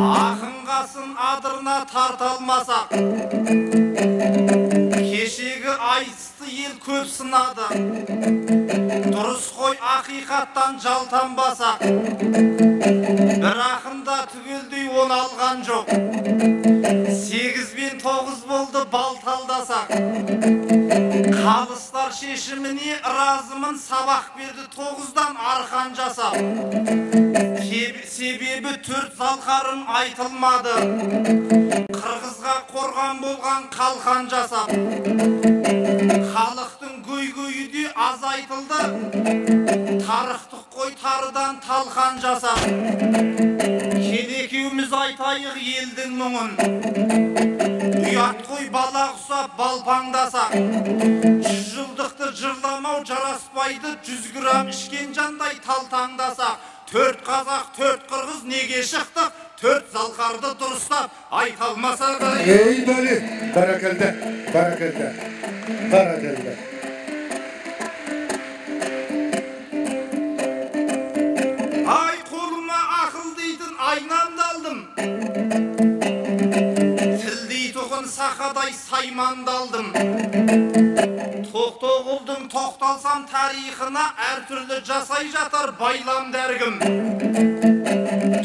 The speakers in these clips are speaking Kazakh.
Ақынғасын адырына тарталмасақ, кешегі айтысты ел көп сынады. Дұрыс қой ақиқаттан жалтанбасақ, бір ақында түгелдей он алған жоқ. 8 бен 9 болды балталдасақ, қалыстар шешіміне разымын, сабақ берді 9-дан арқан жасап. Себебі 4 залқарын айтылмады, қырғызға қорған болған қалқан жасап. Халықтың көй-көйі де аз айтылды, тарықтық қой тарыдан талқан жасап. Екеуміз айтайық елдің мұңын, ұят қой бала құсап балпаңдасақ. 100 жылдықты жырламау жараспайды, 100 грамм ішкен жандай талтаңдасақ. 4 қазақ, 4 қырғыз неге шықтық, 4 залқарды дұрыстап айта алмасақ. Ей бәле, баракелді, баракелді, баракелді. Ай, қолыма ақыл дейтін айнамды алдым, тіл дейтұғын сақадай сайманды алдым. Тоқтоғұлдың тоқталсам тарихына әртүрлі жасай жатар байлам дәргім.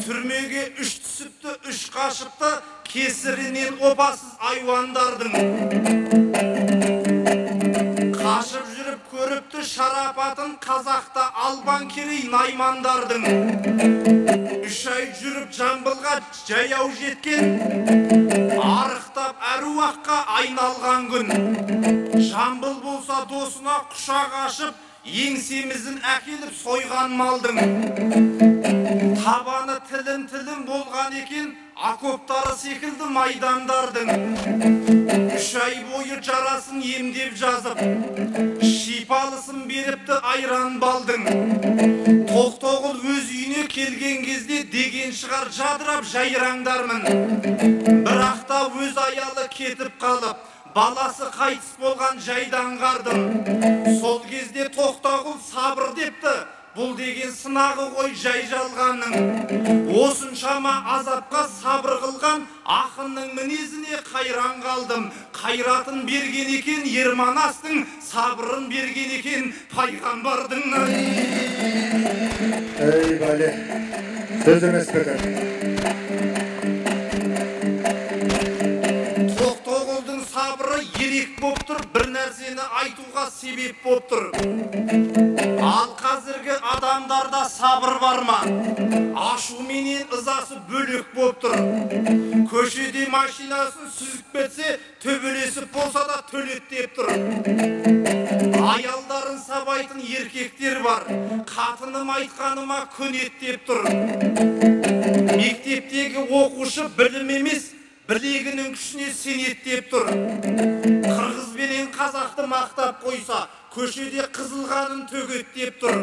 Түрмеге 3 түсіпті, 3 қашыпты, кесірінен опасыз айуандардың. Қашып жүріп көріпті шарапатын қазақта албан керей наймандардың. 3 ай жүріп Жамбылға жаяу жеткен, арықтап әруаққа айналған күн. Жамбыл болса досына құшақ ашып, еңсемізін әкеліп сойған малдың. Табаны тілім болған екен, окоптары секілді майдандардың. 3 ай бойы жарасын емдеп жазып, шипалысын беріпті айран балдың. Тоқтоғұл өз үйіне келген кезде деген шығар жадырап жайраңдармын. Бірақта өз аялы кетіп қалып, баласы қайтыс болған жайдан қардым. Сол кезде Тоқтоғұл сабыр депті, бұл деген сынағы ғой жай жалғанның. Осыншама азапқа сабыр қылған ақынның мінезіне қайран қалдым. Қайратын берген екен Ерманастың, сабырын берген екен пайғамбардың. Ей бәле, сөз емес педі. Тоқтоғұлдың сабыры ерек боп тұр, бір нәрсені айтуға себеп боп тұр. Ал қазіргі адамдарда сабыр бар ма? Ашу менен ызасы бөлек боп тұр. Көшеде машинасын сүзіп кетсе, төбелесіп болса да төлеттеп тұр. Аялдарын сабайтын еркектер бар, қатыным айтқаныма көнеттеп тұр. Мектептегі оқушы білім емес, білегінің күшіне сенеттеп тұр. Қырғыз бенен қазақты мақтап қойса, көшеде қызылғанын төгеттеп тұр.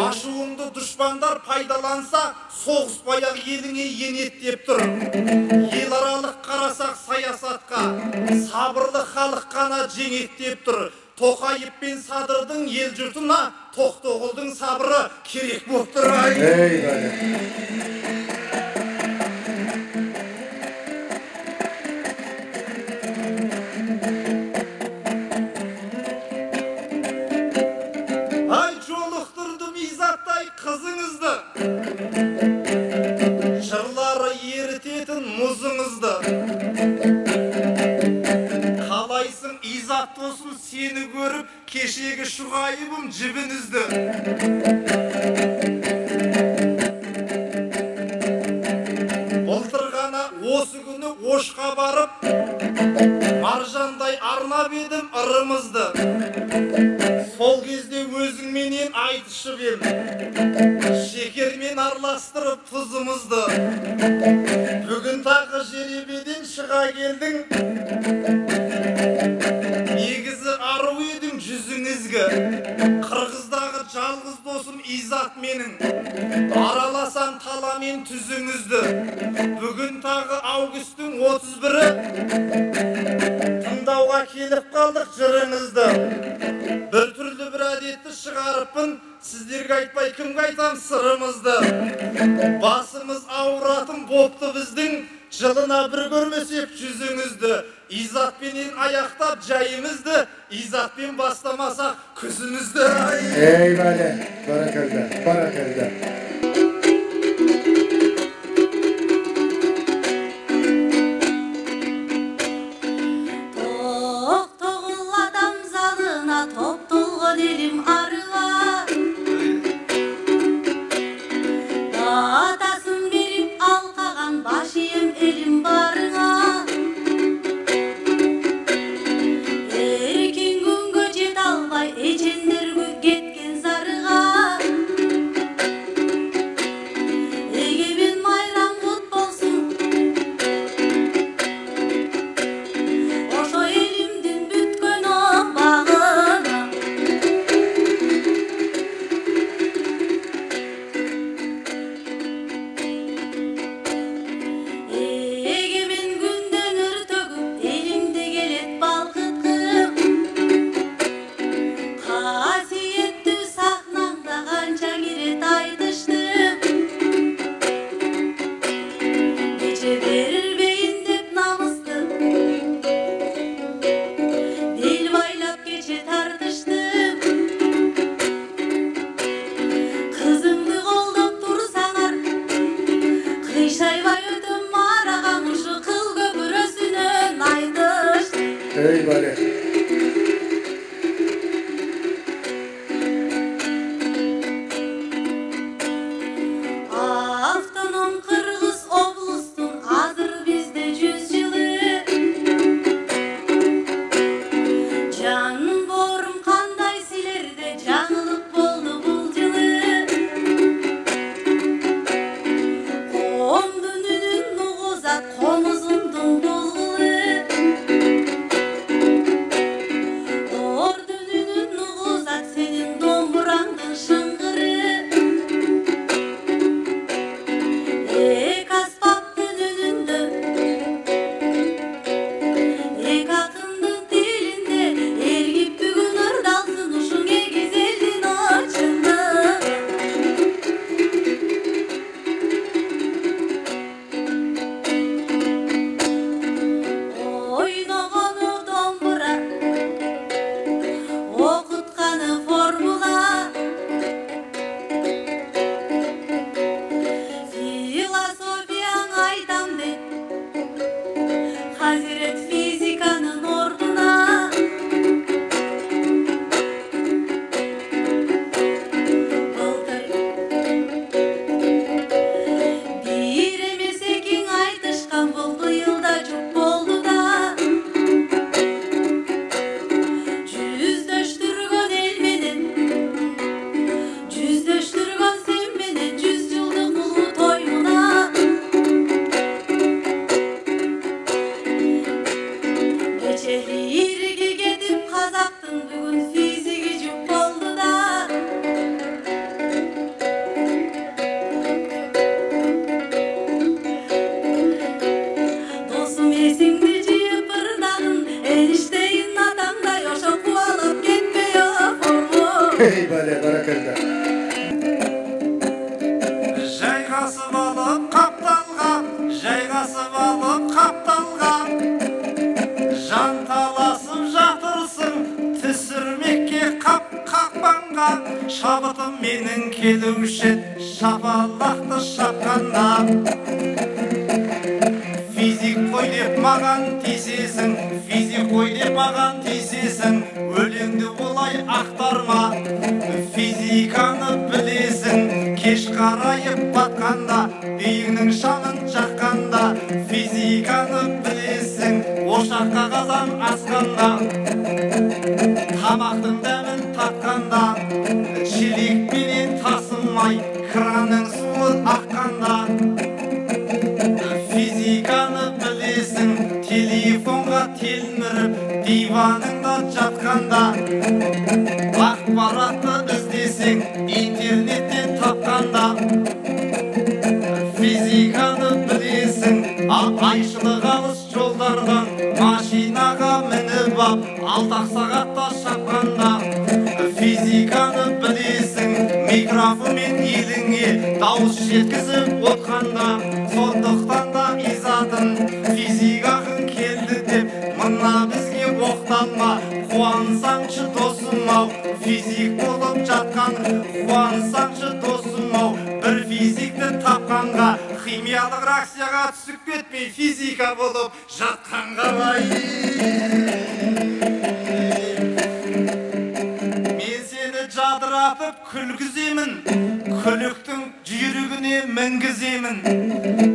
Ашуыңды дұшпандар пайдаланса, соғыспай-ақ еліңе енеттеп тұр. Ел аралық қарасақ саясатқа, сабырлы халық қана жеңеттеп тұр. Тоқайып пен Садырдың ел жұртына Тоқтоғұлдың сабыры керек боп тұр. Ей бәле. Қызыңызды, жырлары ерітетін мұзыңызды. Қалайсың изат болсын сені көріп, кешегі шұғайыбым жібінізді. Былтыр ғана осы күні Ошқа барып, маржандай арнап едім ырымызды. Сол кезде өзіңменен айтышып ем, шекермен араластырып тұзымызды. Бүгін тағы жеребеден шыға келдің, негізі ару едің жүзіңізгі. Қырғыздағы жалғыз досым Изат менің, араласам таламен түзіңізді. Бүгін тағы августтың 31-і, тыңдауға келіп қалдық жырыңызды. Бір түрлі бір әдетті шығарыппын, сіздерге айтпай кімге айтам сырымызды. Басымыз болыпты біздің, жылына бір көрмесек жүзіңізді, изатпенен аяқтап жайымызды, изатпен бастамасақ күзімізді. Ey bale, barakalda, barakalda. Тоқтоғыл адам залына топтолған елім арыға, атасын беріп алқаған башиым елім барыңа. Еркен күнге жет албай ечендер кеткен зарыға, егемен майрам құт болсын ошо елімдің бүткөн бағына. Егемен күнден өр төгіп елімде келет балқытқым, қасиетті сахнаңда қанша керет айтыштым. Кеше берілбейін деп намысты бел байлап кеше тартыштым. Қызымды қолдап тұрсаңар қишайбай өтім мараған ұшы қыл көпірісінен айтыштым. Ey bale. Автоном Қырғыз облыстың азыр бізде 100 жылы. Жаным борым қандай силерде жаңылық болды бұл жылы. Қомдың үнін нұғызат қомызымдың бұлғылы. Ордың үнін нұғызат сенің домбыраңдың шыңғыры. Ек аспаптың үнінде, ек ақындың тілінде, ергіп бүгін ұрдалсын ұшың егіз елдің очыңды. Ойнағаны домбыра, оқытқаны формула, философияң айтам деп Хазірет физиканың ордына. Былтыр бір емес екең айтышқан, бұл биылда жұп болды да. Жүздештірген елменен, жүздештірген сенменен 100 жылдық ұлы тоймына. Кеше лирге кетіп қазақтың бүгін физигі жұп болды да. Досым есіңді жиып ырдағын, Эйнштейн атаңдай ошо қуалап кетпей форму. Ey bale, barakalda. Жайғасып алып қапталған, жайғасып алып қапталған, жанталасып жатырсың, түсірмекке қақпанға. Шабытым менің келуші шапалақты шапқанда. Физик қой деп маған тиісесің, физик қой деп маған тиісесің, өлеңді олай ақтарма. Физиканы білесің, кеш қарайып батқанда, үйіңнің шамын жаққанда. Физиканы білесің, ошаққа қазан асқанда, тамақтың дәмін татқанда, шелекпенен тасымай кранның суы аққанда. Физиканы білесің, телефонға телміріп диваныңда жатқанда. Ақпаратты іздесең, интернеттен тапқанда. Физиканы білесің, айшылық алыс жолдардан машинаға мініп ап, 6 сағатта шапқанда. Физиканы білесің, микрофонмен еліңе дауыс жеткізіп отқанда. Сондықтан да досым-ау, физик болып жатқан қуансаңшы досым-ау, бір физикті тапқанға, химиялық реакцияға түсіп кетпей физика болып жатқанға бай. Мен сені жадыратып күлгіземін, күліктің жүйрігіне мінгіземін,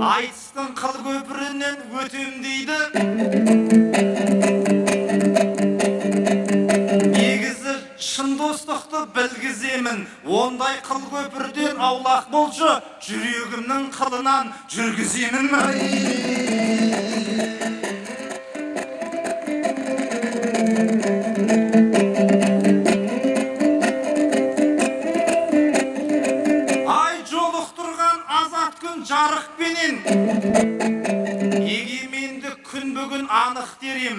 айтыстың қыл көпірінен өтем дейді. Негізі шын достықты білгіземін, ондай қыл көпірден аулақ болшы, жүрегімнің қылынан жүргіземін. Жарықпенен егеменді күн бүгін анық дерем.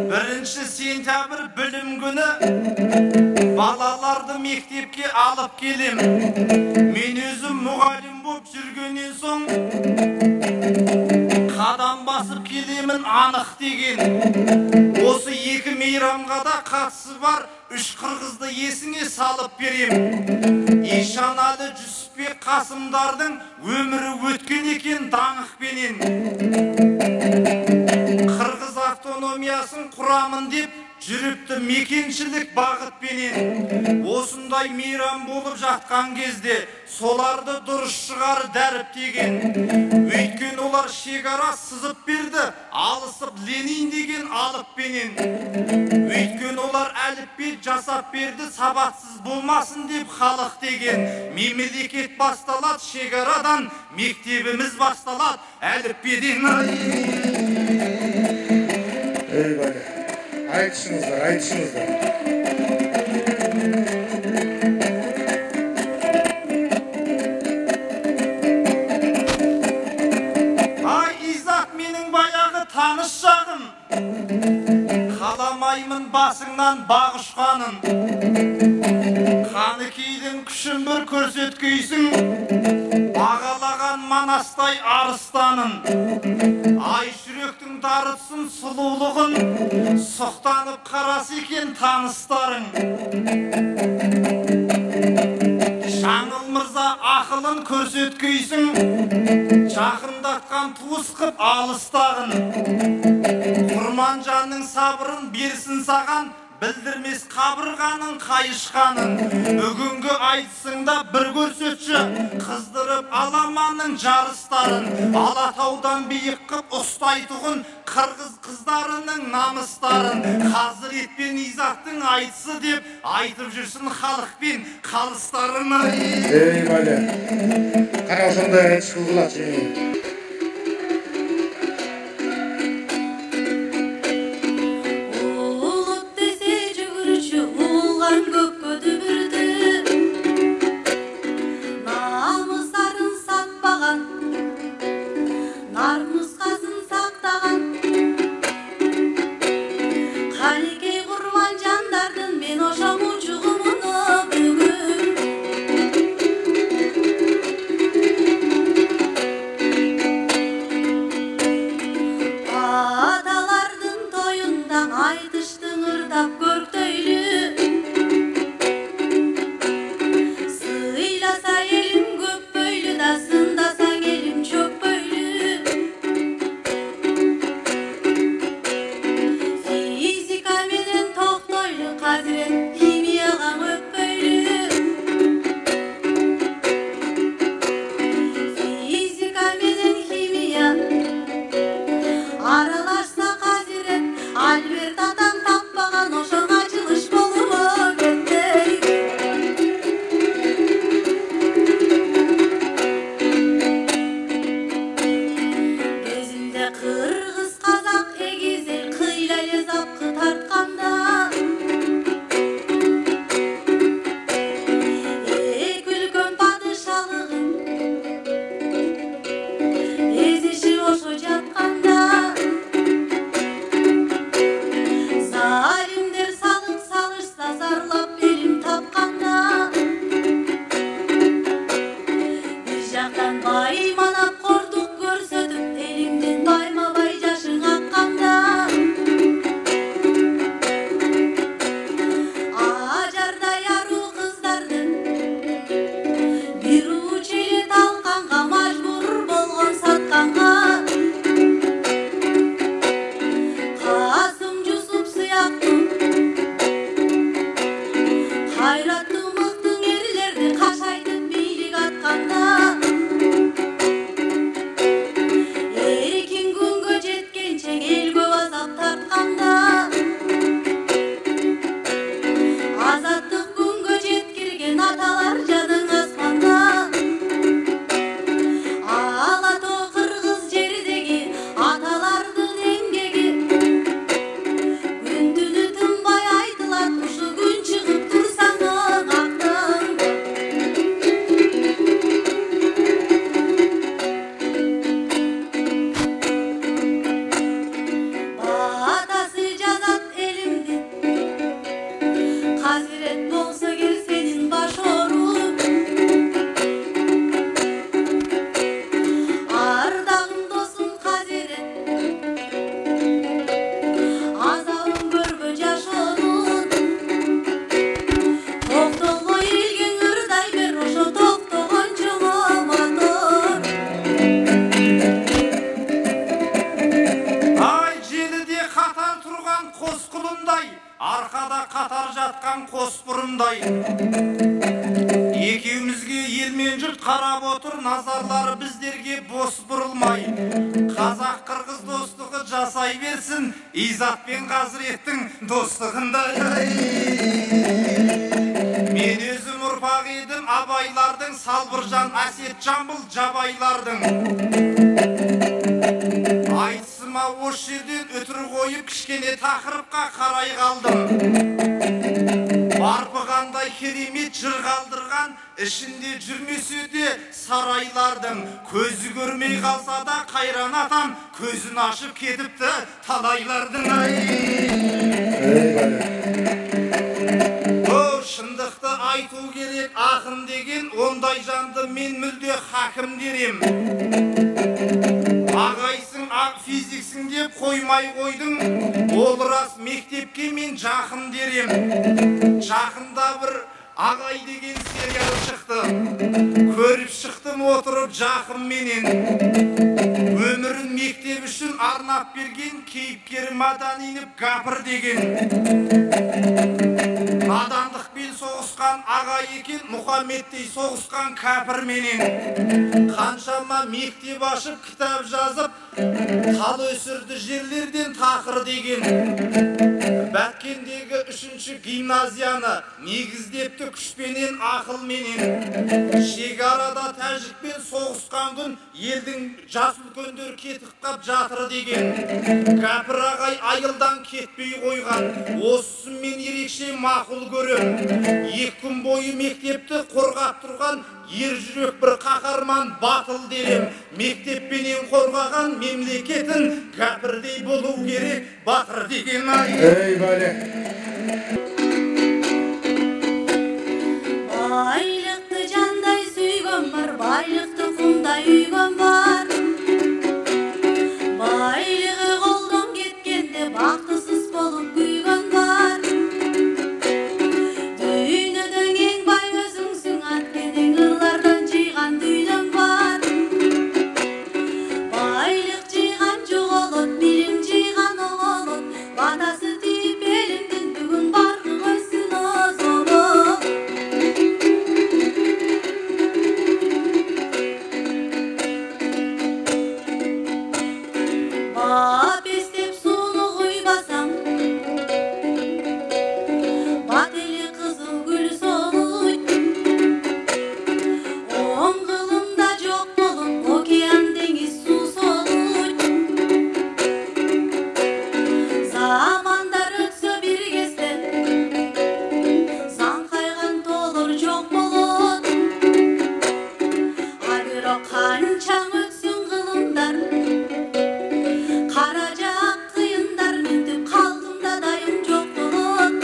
1 сентябрь білім күні балаларды мектепке алып келем. Мен өзім мұғалім боп жүргеннен соң қадам басып келемін анық деген. Осы 2 мейрамға да қатысы бар, 3 қырғызды есіңе салып берем. Ишаналы Жүсіпбек Қасымдардың өмірі өткен екен даңықпенен. Қырғыз автономиясын құрамын деп жүріпті мекеншілік бағытпенен. Осындай мейрам болып жатқан кезде соларды дұрыс шығар дәріптеген. Өйткен олар шекара сызып берді, алысып Ленин деген алыппенен. Өйткен олар әліппе жасап берді, сабатсыз болмасын деп халық деген. Мемлекет басталады шекарадан, мектебіміз басталады әліппеден. Ey bale. Айтышыңыздар, айтышыңыздар. Ай, Изат менің баяғы таныс жағым, қаламаймын басыңнан бақ ұшқанын. Қанекейдің күшін бір көрсеткейсің, бағалаған манастай арыстанын. Ай жүректің дарытсын сұлулығын, сұқтанып қарасы екен таныстарың. Жаңыл мырза ақылын көрсеткейсің, жақындатқан туыс қып алыстағын. Құрманжанның сабырын берсін саған, білдірмес қабырғаның қайышқанын. Бүгінгі айтысыңда бір көрсетші, қыздырып аламанның жарыстарын. Алатаудан биік қып ұстайтұғын қырғыз қыздарының намыстарын. Қазірет пен Изаттың айтысы деп айтып жүрсін халықпен қалыстарын. Ey bale. Қара сондай айтыс қылғылады. Aralashsa qaziret, Albert adam tappagan oşoğa arkada katar жатқан қос бұрымдай. Екеумізге елмен жұрт қарап отыр, назарлары біздерге бос бұрылмай. Қазақ-қырғыз достығы жасай берсін, Изат пен Қазіреттің достығындай. Мен өзім ұрпақ едім Абайлардың, Салбыржан, Әсет, Жамбыл, Жабайлардың. Айтысыма осы жерден өтір қойып, кішкене тақырыпқа қарай қалдым. Барпығандай керемет жыр қалдырған, ішінде жүрмесе де сарайлардың. Көзі көрмей қалса да қайран атам, көзін ашып кетіпті талайлардың. Шындықты айту керек, ақын деген, ондай жанды мен мүлде хакім дерем. Ағайсың, физиксің деп қоймай қойдың, ол рас мектепке мен жақын дерем. Жақында бір Ағай деген сериал шықты, көріп шықтым отырып жақын менен. Өмірін мектеп үшін арнап берген кейіпкері Маданинов Гапыр деген. Надандықпен соғысқан ағай екен, Мұхаммедтей соғысқан кәпір менен. Қаншама мектеп ашып, кітап жазып, тал өсірді жерлерден тақыр деген. Бәткендегі 3-ші гимназияны негіздепті күшпенен, ақылменен. Шекарада тәжікпен соғысқан күн, елдің жас үлкендер кетіп қап жатыр деген. Кәпір ағай айылдан кетпей қойған, осысын мен ерекше мақұл көрем. 2 күн бойы мектепті қорғап тұрған ер жүрек бір қаһарман батыл дерем. Мектеппенен қорғаған мемлекетін кәпірдей болу керек батыр деген ай. Ей бәле. Байлықты жандай сүйген бар, байлықты құмдай үйген бар. Байлығы қолдан кеткенде бақтысыз болып күйген бар. Дүйнөдің ең бай өзіңсің, әткенің ылардан жиған дүйнөң бар. Байлық жиған жоғалып, білім жиған оғалып, батасы тиіп еліңдің бүгін барқы қойсын озолып. Бап естеп сұлы құйбасам, бат елі қызыл гүл солуйт. Оң қылымда жоқ болып, океан деңіз су солуйт. Замандар өтсө бір кезде, заң қайған толыр жоқ болот. Агыро қанчаң өтсін қылымдар, қаражақ қиындар, мен түп қалдымда дайым жоқ болот.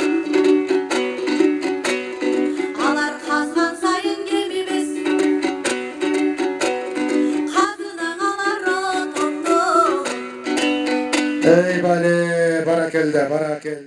Алар қазған сайын кемемес, қазынаң алар отондо. Ey bale, barakelde, barakel.